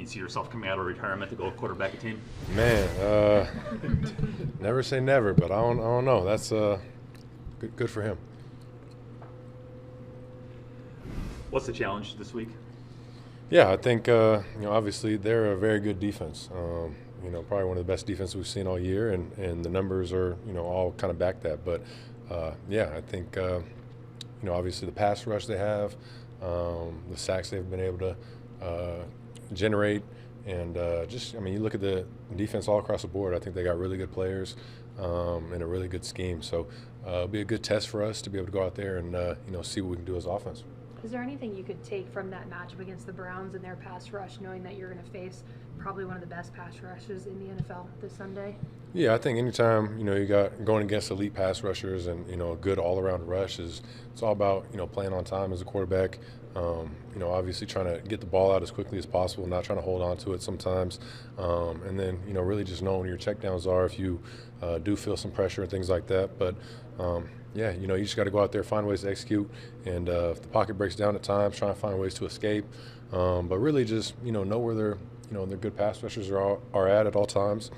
you see yourself coming out of retirement to go quarterback a team? Man, never say never, but I don't know. That's good for him. What's the challenge this week? Yeah, I think obviously they're a very good defense. Probably one of the best defenses we've seen all year, and the numbers are all kind of back that. But yeah, I think obviously the pass rush they have, the sacks they've been able to generate, and you look at the defense all across the board. I think they got really good players and a really good scheme. So it'll be a good test for us to be able to go out there and see what we can do as offense. Is there anything you could take from that matchup against the Browns and their pass rush, knowing that you're going to face probably one of the best pass rushes in the NFL this Sunday? Yeah, I think anytime you got going against elite pass rushers and a good all-around rush it's all about playing on time as a quarterback. Obviously trying to get the ball out as quickly as possible, not trying to hold on to it sometimes, and then really just knowing where your checkdowns are if you do feel some pressure and things like that. But yeah, you just got to go out there, find ways to execute, and if the pocket breaks down at times, try to find ways to escape. But really just know where their good pass rushers are at all times.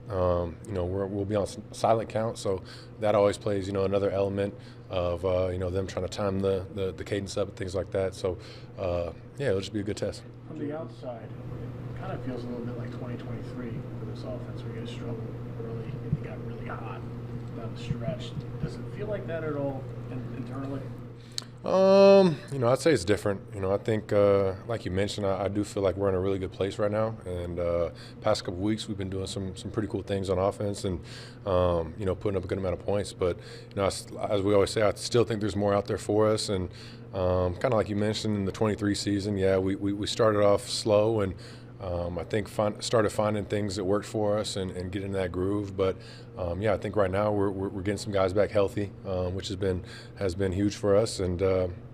We'll be on silent count, so that always plays another element of them trying to time the cadence up and things like that. So yeah, it'll just be a good test. From the outside, it kind of feels a little bit like 2023 for this offense, where you guys struggled early and you got really hot down the stretch. Does it feel like that at all internally? I'd say it's different. I think, like you mentioned, I do feel like we're in a really good place right now. And past couple weeks, we've been doing some pretty cool things on offense and, putting up a good amount of points. But, as we always say, I still think there's more out there for us. And kind of like you mentioned in the 23 season, yeah, we started off slow and I think started finding things that worked for us and get in that groove. But yeah, I think right now we're getting some guys back healthy, which has been huge for us. And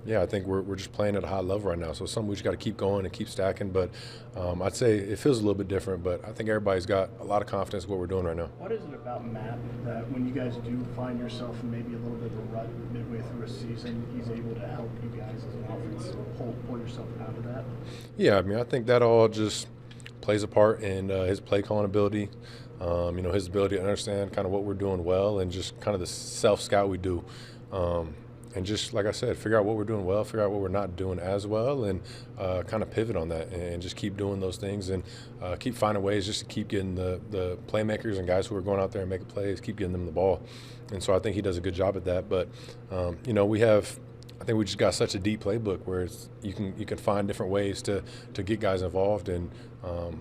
yeah, I think we're just playing at a high level right now. So something we just got to keep going and keep stacking. But I'd say it feels a little bit different. But I think everybody's got a lot of confidence in what we're doing right now. What is it about Matt that when you guys do find yourself in maybe a little bit of a rut midway through a season, he's able to help you guys as an offense pull yourself out of that? Yeah, I think that all just plays a part in his play calling ability, his ability to understand kind of what we're doing well and just kind of the self-scout we do. And just, like I said, figure out what we're doing well, figure out what we're not doing as well, and kind of pivot on that and just keep doing those things and keep finding ways just to keep getting the playmakers and guys who are going out there and making plays, keep getting them the ball. And so I think he does a good job at that. But, I think we just got such a deep playbook where you can find different ways to get guys involved. And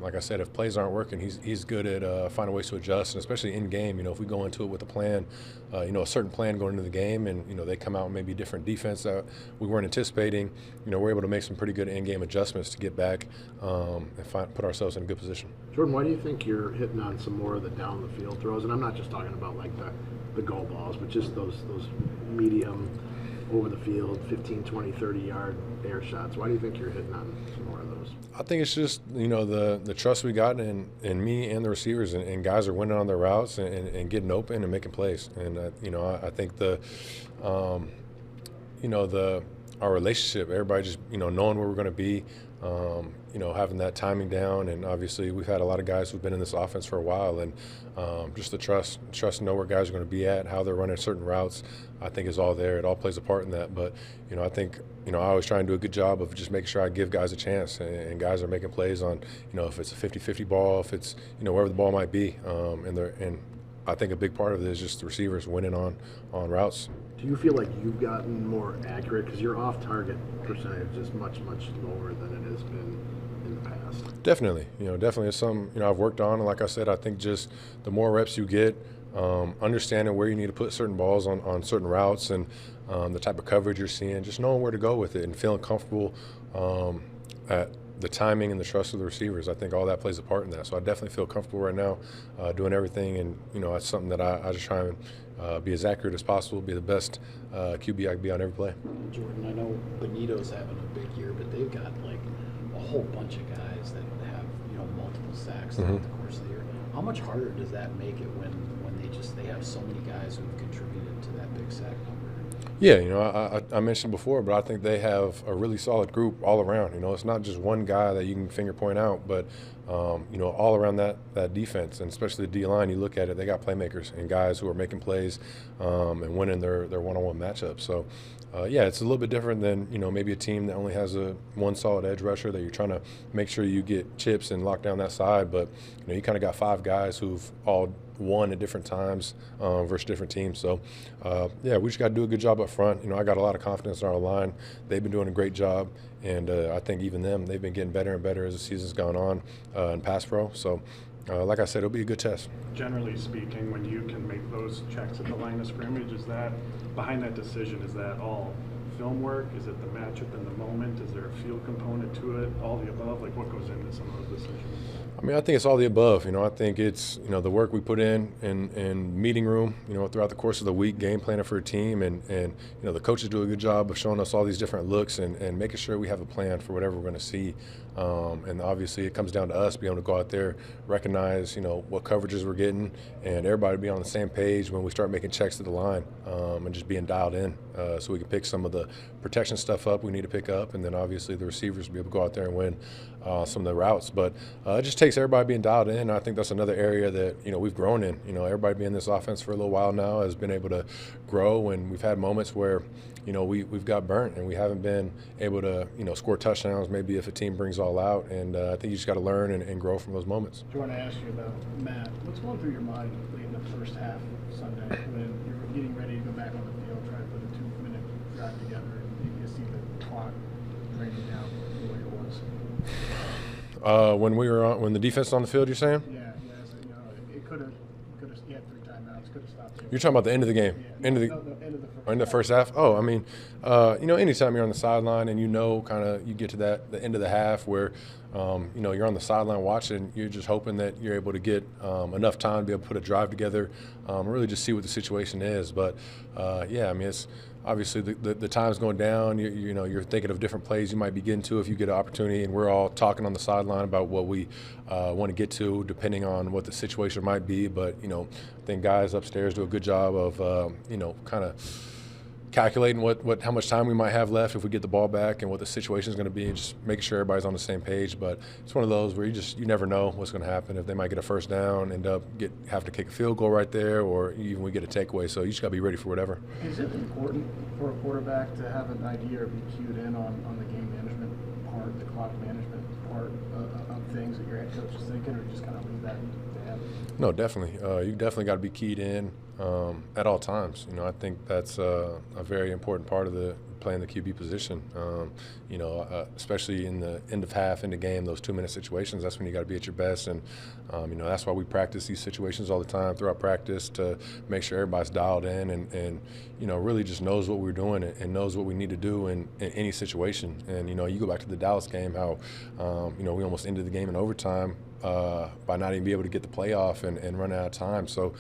like I said, if plays aren't working, he's good at finding ways to adjust, and especially in game. If we go into it with a plan, a certain plan going into the game, and they come out maybe different defense that we weren't anticipating, we're able to make some pretty good in-game adjustments to get back and put ourselves in a good position. Jordan, why do you think you're hitting on some more of the down the field throws? And I'm not just talking about like the goal balls, but just those medium over the field, 15, 20, 30-yard air shots. Why do you think you're hitting on some more of those? I think it's just, the trust we got in me and the receivers, and guys are winning on their routes and getting open and making plays. And, I think our relationship, everybody just, knowing where we're going to be, having that timing down. And obviously we've had a lot of guys who've been in this offense for a while, and just the trust to know where guys are going to be at, how they're running certain routes, I think is all there. It all plays a part in that. But, I think, I always try and do a good job of just making sure I give guys a chance, and guys are making plays on, if it's a 50-50 ball, if it's, wherever the ball might be. And I think a big part of it is just the receivers winning on routes. Do you feel like you've gotten more accurate? Because your off-target percentage is much, much lower than it has been in the past. Definitely. Definitely it's something, I've worked on. And like I said, I think just the more reps you get, understanding where you need to put certain balls on certain routes and the type of coverage you're seeing, just knowing where to go with it and feeling comfortable at the timing and the trust of the receivers. I think all that plays a part in that. So I definitely feel comfortable right now doing everything. And, that's something that I just try and be as accurate as possible, be the best QB I can be on every play. Jordan, I know Benito's having a big year, but they've got like a whole bunch of guys that have, multiple sacks throughout the course of the year. How much harder does that make it when they have so many guys who've contributed to that big sack number? Yeah, I mentioned before, but I think they have a really solid group all around. It's not just one guy that you can finger point out, but all around that defense, and especially the D line. You look at it; they got playmakers and guys who are making plays and winning their one-on-one matchups. So, yeah, it's a little bit different than maybe a team that only has one solid edge rusher that you're trying to make sure you get chips and lock down that side. But you kind of got 5 guys who've all won at different times versus different teams. So, yeah, we just got to do a good job up front. I got a lot of confidence in our line. They've been doing a great job, and I think even them, they've been getting better and better as the season's gone on in pass pro. So, like I said, it'll be a good test. Generally speaking, when you can make those checks at the line of scrimmage, is that behind that decision? Is that all film work? Is it the matchup in the moment? Is there a field component to it? All the above? Like, what goes into some of those decisions? I mean, I think it's all the above. I think it's the work we put in meeting room. Throughout the course of the week, game planning for a team, and the coaches do a good job of showing us all these different looks and making sure we have a plan for whatever we're going to see. And obviously, it comes down to us being able to go out there, recognize what coverages we're getting, and everybody be on the same page when we start making checks to the line, and just being dialed in, so we can pick some of the protection stuff up we need to pick up, and then obviously the receivers will be able to go out there and win some of the routes. But it just takes everybody being dialed in. I think that's another area that we've grown in. Everybody being in this offense for a little while now has been able to grow, and we've had moments where we've got burnt and we haven't been able to score touchdowns maybe if a team brings all out. And I think you just got to learn and grow from those moments. I want to ask you about Matt. What's going through your mind late in the first half Sunday when you're getting ready to go back on the field, trying to put a 2-minute drive together, and you see the clock draining down the way it was? When the defense was on the field, you're saying? Yeah. So, it could have. You had 3 timeouts. Could have stopped it. You're talking about the end of the game, Yeah. end of the first half. Oh, I mean, anytime you're on the sideline and kind of you get to the end of the half where you're on the sideline watching, you're just hoping that you're able to get enough time to be able to put a drive together, really just see what the situation is. But yeah, I mean, it's obviously the time's going down. You're thinking of different plays you might be getting to if you get an opportunity, and we're all talking on the sideline about what we want to get to depending on what the situation might be. But I think guys upstairs do a good job of kind of calculating how much time we might have left if we get the ball back and what the situation is going to be, and just making sure everybody's on the same page. But it's one of those where you never know what's going to happen. If they might get a first down, end up have to kick a field goal right there, or even we get a takeaway. So you just got to be ready for whatever. Is it important for a quarterback to have an idea or be cued in on the game management part, the clock management part of things that your head coach is thinking, or just kind of leave that to him? No, definitely. You definitely got to be keyed in at all times. I think that's a very important part of playing the QB position. Especially in the end of half, in the game, those 2-minute situations, that's when you got to be at your best. And, that's why we practice these situations all the time throughout practice to make sure everybody's dialed in and really just knows what we're doing and knows what we need to do in any situation. And, you go back to the Dallas game, how, we almost ended the game in overtime by not even be able to get the playoff and run out of time. So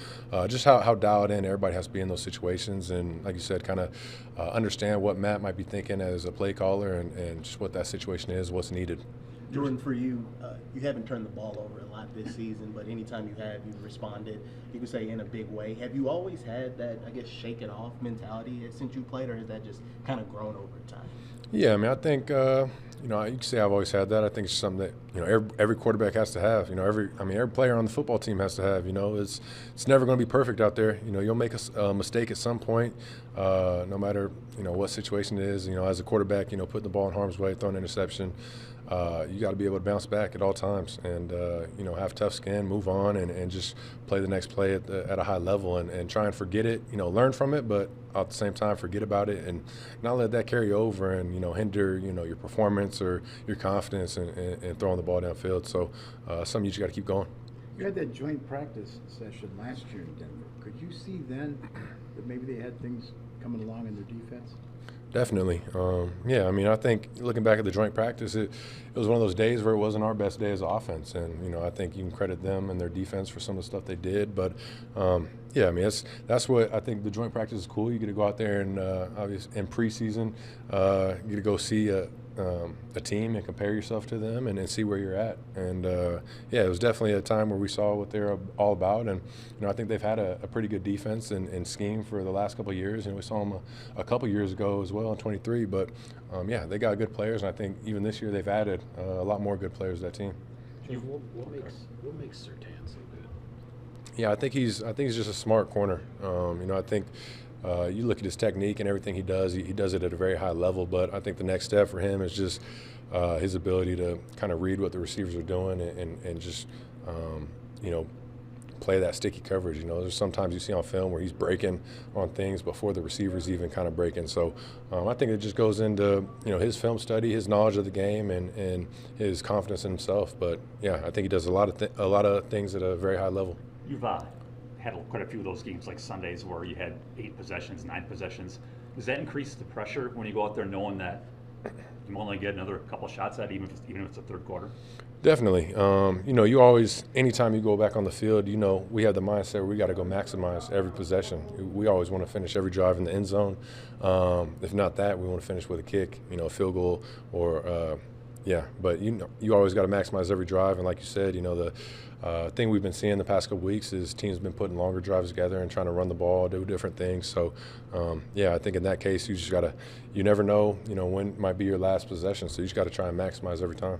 just how dialed in everybody has to be in those situations, and like you said, kind of understand what Matt might be thinking as a play caller and just what that situation is, what's needed. Jordan, for you, you haven't turned the ball over a lot this season, but anytime you have, you've responded, you could say, in a big way. Have you always had that, I guess, shake it off mentality since you played, or has that just kind of grown over time? Yeah, I mean, I think you can say I've always had that. I think it's something that every quarterback has to have. Every player on the football team has to have. It's never going to be perfect out there. You'll make a mistake at some point, no matter what situation it is. As a quarterback, putting the ball in harm's way, throwing an interception. You got to be able to bounce back at all times and have tough skin, move on, and just play the next play at a high level and try and forget it. Learn from it, but at the same time forget about it and not let that carry over and hinder your performance or your confidence and throwing the ball downfield. So something you just got to keep going. You had that joint practice session last year in Denver. Could you see then that maybe they had things coming along in their defense? Definitely. Yeah, I mean, I think looking back at the joint practice, it was one of those days where it wasn't our best day as offense. And, I think you can credit them and their defense for some of the stuff they did. But, Yeah, I mean that's what I think the joint practice is cool. You get to go out there and obviously in preseason, you get to go see a team and compare yourself to them and see where you're at. And yeah, it was definitely a time where we saw what they're all about. And I think they've had a pretty good defense and scheme for the last couple of years. And we saw them a couple of years ago as well in 23. But yeah, they got good players, and I think even this year they've added a lot more good players to that team. What makes Surtain so good? Yeah, I think he's just a smart corner. I think you look at his technique and everything he does it at a very high level. But I think the next step for him is just his ability to kind of read what the receivers are doing and just play that sticky coverage. There's sometimes you see on film where he's breaking on things before the receivers even kind of breaking. So I think it just goes into his film study, his knowledge of the game, and his confidence in himself. But yeah, I think he does a lot of things at a very high level. You've had quite a few of those games like Sundays where you had 8 possessions, 9 possessions. Does that increase the pressure when you go out there knowing that you only get another couple shots at it, even if it's the third quarter? Definitely. You always, anytime you go back on the field, we have the mindset where we got to go maximize every possession. We always want to finish every drive in the end zone. If not that, we want to finish with a kick, a field goal or but you always got to maximize every drive. And like you said, the thing we've been seeing the past couple weeks is teams been putting longer drives together and trying to run the ball, do different things. So, I think in that case, you never know, when might be your last possession. So you just got to try and maximize every time.